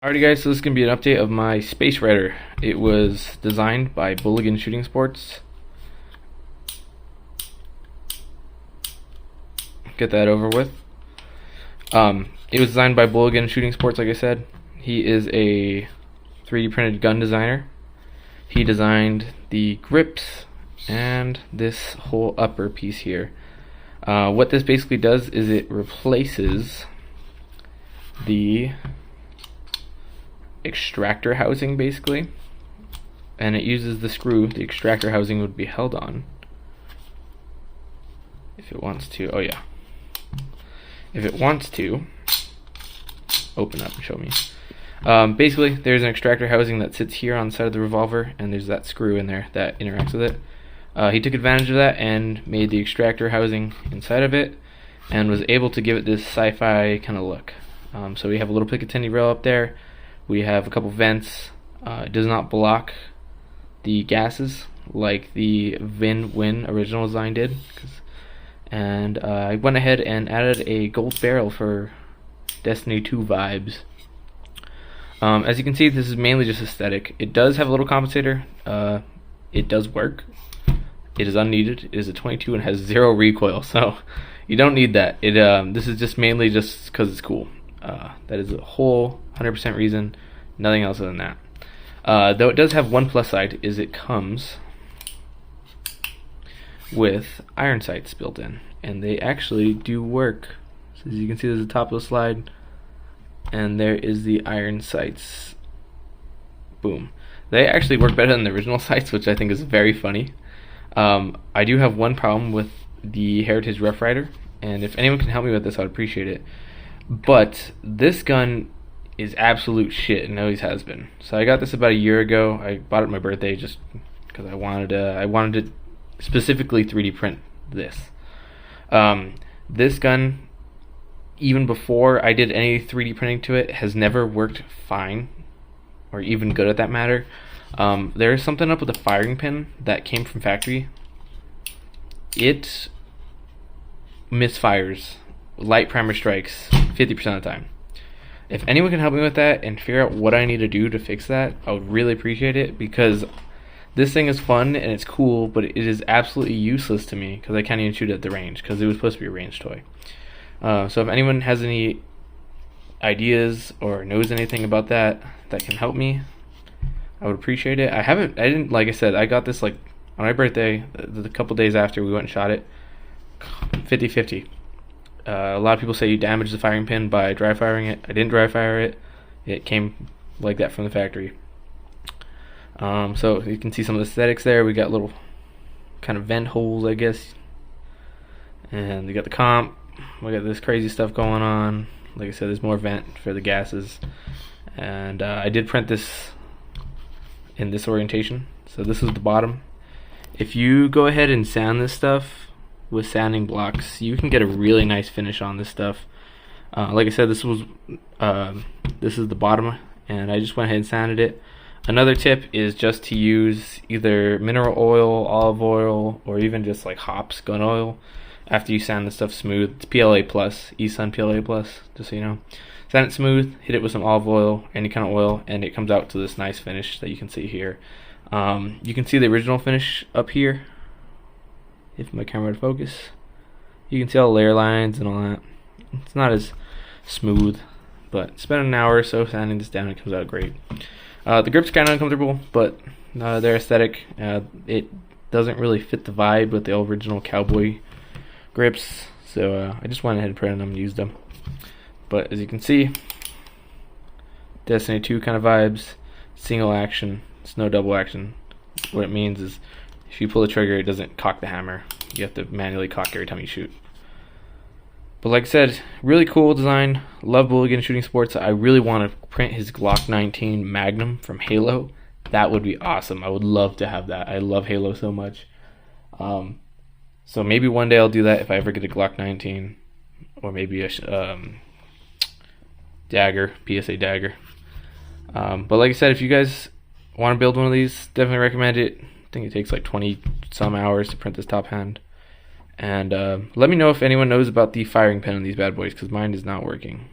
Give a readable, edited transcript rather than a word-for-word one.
Alrighty guys, so this is going to be an update of my Space Rider. It was designed by Bulligan Shooting Sports. Get that over with. It was designed by Bulligan Shooting Sports, like I said. He is a 3D printed gun designer. He designed the grips and this whole upper piece here. What this basically does is it replaces the extractor housing basically, and it uses the screw the extractor housing would be held on if it wants to. If it wants to open up and show me. Basically there's an extractor housing that sits here on the side of the revolver, and there's that screw in there that interacts with it. He took advantage of that and made the extractor housing inside of it and was able to give it this sci-fi kind of look. So we have a little Picatinny rail up there. We have a couple vents. It does not block the gases like the Win original design did. And I went ahead and added a gold barrel for Destiny 2 vibes. As you can see, this is mainly just aesthetic. It does have a little compensator. It does work. It is unneeded. It is a 22 and has 0 recoil, so you don't need that. This is just mainly just because it's cool. That is a whole 100% reason, nothing else other than that. Though it does have one plus side, is it comes with iron sights built in, and they actually do work. So as you can see, there's the top of the slide, and there is the iron sights. Boom. They actually work better than the original sights, which I think is very funny. I do have one problem with the Heritage Rough Rider, and if anyone can help me with this, I would appreciate it. But this gun is absolute shit, and always has been. So I got this about a year ago. I bought it on my birthday just because I wanted to specifically 3D print this. This gun, even before I did any 3D printing to it, has never worked fine, or even good at that matter. There is something up with the firing pin that came from factory. It misfires light primer strikes 50% of the time. If anyone can help me with that and figure out what I need to do to fix that, I would really appreciate it, because this thing is fun and it's cool, but it is absolutely useless to me because I can't even shoot at the range because it was supposed to be a range toy. So if anyone has any ideas or knows anything about that can help me, I would appreciate it. Like I said, I got this like on my birthday, the couple days after we went and shot it. 50-50. A lot of people say you damage the firing pin by dry firing it. I didn't dry fire it. It came like that from the factory. So you can see some of the aesthetics there. We got little kind of vent holes, I guess. And we got the comp. We got this crazy stuff going on. Like I said, there's more vent for the gases. And I did print this in this orientation. So this is the bottom. If you go ahead and sand this stuff with sanding blocks, you can get a really nice finish on this stuff. Like I said, this is the bottom, and I just went ahead and sanded it. Another tip is just to use either mineral oil, olive oil, or even just like hops gun oil after you sand the stuff smooth. It's PLA plus, eSun PLA plus, just so you know. Sand it smooth, hit it with some olive oil, any kind of oil, and it comes out to this nice finish that you can see here. You can see the original finish up here. If my camera would focus, you can see all the layer lines and all that. It's not as smooth, but spend an hour or so sanding this down, it comes out great. The grip's kind of uncomfortable, but they're aesthetic. It doesn't really fit the vibe with the original cowboy grips, so I just went ahead and printed them and used them. But as you can see, Destiny 2 kind of vibes, single action, it's no double action. What it means is if you pull the trigger, it doesn't cock the hammer. You have to manually cock every time you shoot. But like I said, really cool design. Love Bulligan Shooting Sports. I really want to print his Glock 19 Magnum from Halo. That would be awesome. I would love to have that. I love Halo so much. So maybe one day I'll do that if I ever get a Glock 19. Or maybe a dagger, PSA dagger. But like I said, if you guys want to build one of these, definitely recommend it. I think it takes like 20 some hours to print this top hand. And let me know if anyone knows about the firing pin on these bad boys, because mine is not working.